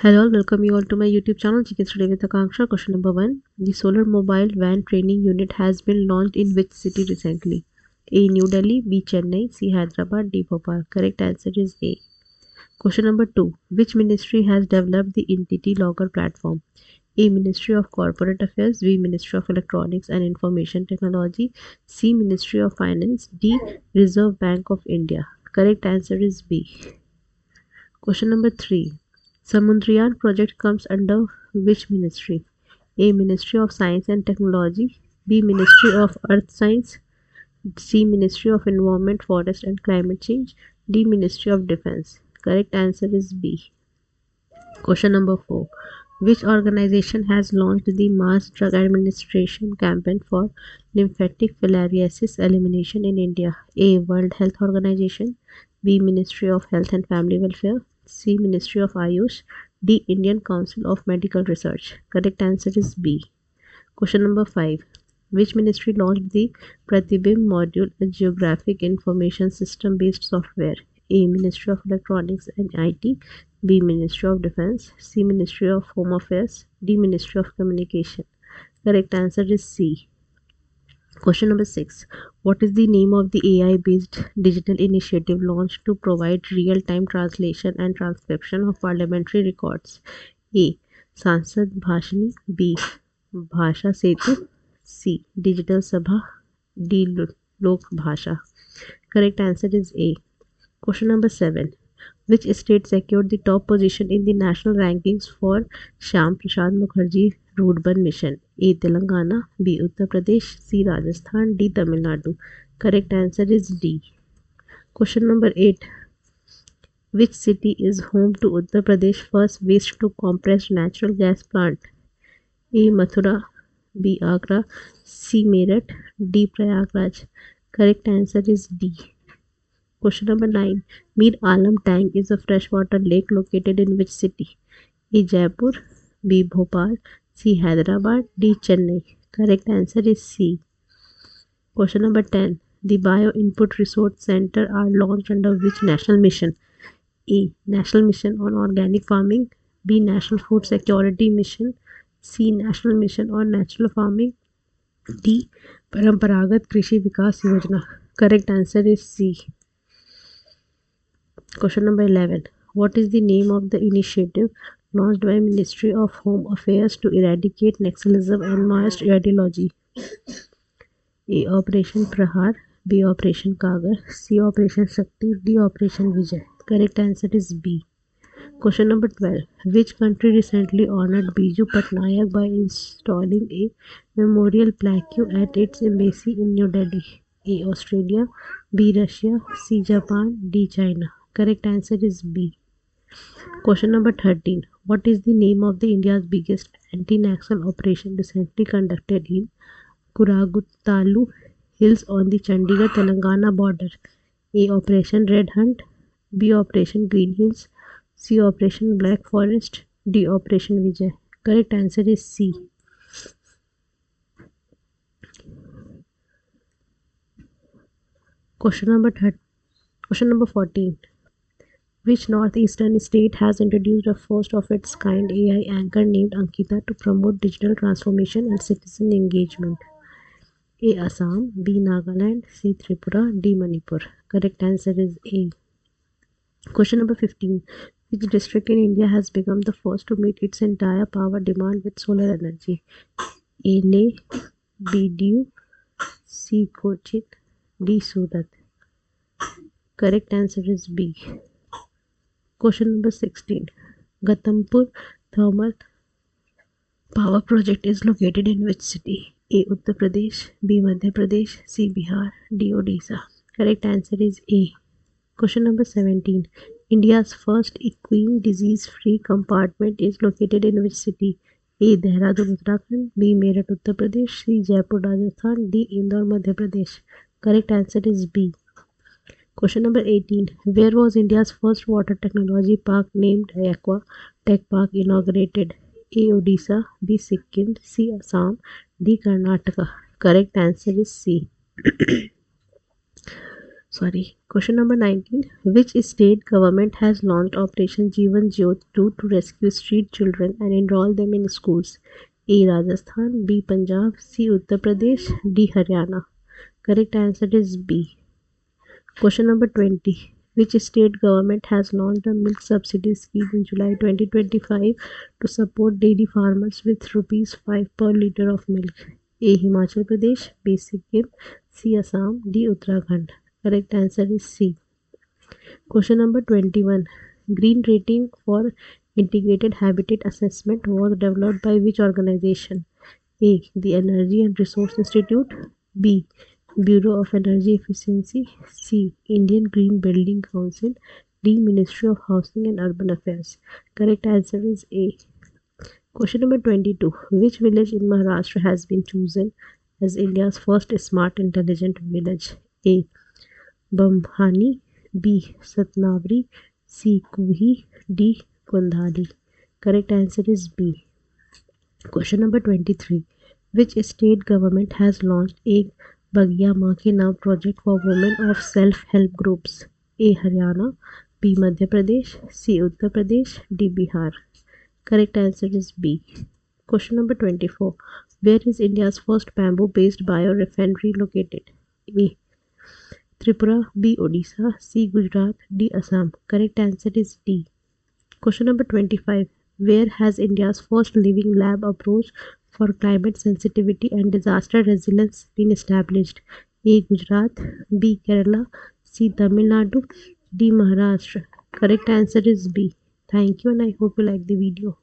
Hello, welcome you all to my YouTube channel GK Study with Akanksha. Question number 1. The Solar Mobile Van Training Unit has been launched in which city recently? A. New Delhi, B. Chennai, C. Hyderabad, D. Bhopal. Correct answer is A. Question number 2. Which ministry has developed the Entity Logger platform? A. Ministry of Corporate Affairs, B. Ministry of Electronics and Information Technology, C. Ministry of Finance, D. Reserve Bank of India. Correct answer is B. Question number 3. Samundrayaan project comes under which ministry? A. Ministry of Science and Technology, B. Ministry of Earth Science, C. Ministry of Environment, Forest and Climate Change, D. Ministry of Defense. Correct answer is B. Question number 4. Which organization has launched the Mass Drug Administration campaign for lymphatic filariasis elimination in India? A. World Health Organization, B. Ministry of Health and Family Welfare, C. Ministry of Ayush, D. Indian Council of Medical Research. Correct answer is B. Question number 5. Which ministry launched the Pratibimb module, a geographic information system based software? A. Ministry of Electronics and IT, B. Ministry of Defense, C. Ministry of Home Affairs, D. Ministry of Communication. Correct answer is C. Question number 6. What is the name of the AI based digital initiative launched to provide real time translation and transcription of parliamentary records? A. Sansad Bhashani, B. Bhasha Setu, C. Digital Sabha, D. Lok Bhasha. Correct answer is A. Question number 7. Which state secured the top position in the national rankings for Shyam Prasad Mukherjee Roadburn Mission? A. Telangana, B. Uttar Pradesh, C. Rajasthan, D. Tamil Nadu. Correct answer is D. Question number 8. Which city is home to Uttar Pradesh first waste to compressed natural gas plant? A. Mathura, B. Agra, C. Meerut, D. Prayagraj. Correct answer is D. Question number 9. Mir Alam Tank is a freshwater lake located in which city? A. Jaipur, B. Bhopal, C. Hyderabad, D. Chennai. Correct answer is C. Question number 10. The Bio Input Resource Center are launched under which national mission? A. National Mission on Organic Farming, B. National Food Security Mission, C. National Mission on Natural Farming, D. Paramparagat Krishi Vikas Yojana. Correct answer is C. Question number 11. What is the name of the initiative launched by Ministry of Home Affairs to eradicate Naxalism and Maoist ideology? A. Operation Prahar, B. Operation Kagar, C. Operation Shakti, D. Operation Vijay. Correct answer is B. Question number 12. Which country recently honored Biju Patnaik by installing a memorial plaque at its embassy in New Delhi? A. Australia, B. Russia, C. Japan, D. China. Correct answer is B. Question number 13. What is the name of the India's biggest anti-Naxal operation recently conducted in Kuragutalu Hills on the Chandigarh Telangana border? A. Operation Red Hunt, B. Operation Green Hills, C. Operation Black Forest, D. Operation Vijay. Correct answer is C. Question number 14. Which northeastern state has introduced a first of its kind AI anchor named Ankita to promote digital transformation and citizen engagement? A. Assam, B. Nagaland, C. Tripura, D. Manipur. Correct answer is A. Question number 15. Which district in India has become the first to meet its entire power demand with solar energy? A. Leh, B. Diu, C. Cochin, D. Surat. Correct answer is B. Question number 16. Ghatampur Thermal Power Project is located in which city? A. Uttar Pradesh, B. Madhya Pradesh, C. Bihar, D. Odisha. Correct answer is A. Question number 17. India's first equine disease-free compartment is located in which city? A. Dehradun, Uttarakhand, B. Meerut, Uttar Pradesh, C. Jaipur, Rajasthan, D. Indore, Madhya Pradesh. Correct answer is B. Question number 18. Where was India's first water technology park named Aqua Tech Park inaugurated? A. Odisha, B. Sikkim, C. Assam, D. Karnataka. Correct answer is C. Sorry. Question number 19. Which state government has launched Operation Jeevan Jyot 2 to rescue street children and enroll them in schools? A. Rajasthan, B. Punjab, C. Uttar Pradesh, D. Haryana. Correct answer is B. Question number 20. Which state government has launched a milk subsidy scheme in July 2025 to support dairy farmers with rupees 5 per litre of milk? A. Himachal Pradesh, B. Sikkim, C. Assam, D. Uttarakhand. Correct answer is C. Question number 21. Green rating for integrated habitat assessment was developed by which organization? A. The Energy and Resource Institute, B. Bureau of Energy Efficiency, C. Indian Green Building Council, D. Ministry of Housing and Urban Affairs. Correct answer is A. Question number 22. Which village in Maharashtra has been chosen as India's first smart intelligent village? A. Bamhani, B. Satnavri, C. Kuhi, D. Kundali. Correct answer is B. Question number 23. Which state government has launched a Bagya Maa Ke Naam project for women of self-help groups? A. Haryana, B. Madhya Pradesh, C. Uttar Pradesh, D. Bihar. Correct answer is B. Question number 24. Where is India's first bamboo-based biorefinery located? A. Tripura, B. Odisha, C. Gujarat, D. Assam. Correct answer is D. Question number 25. Where has India's first living lab approach for climate sensitivity and disaster resilience been established? A. Gujarat, B. Kerala, C. Tamil Nadu, D. Maharashtra. Correct answer is B. Thank you and I hope you like the video.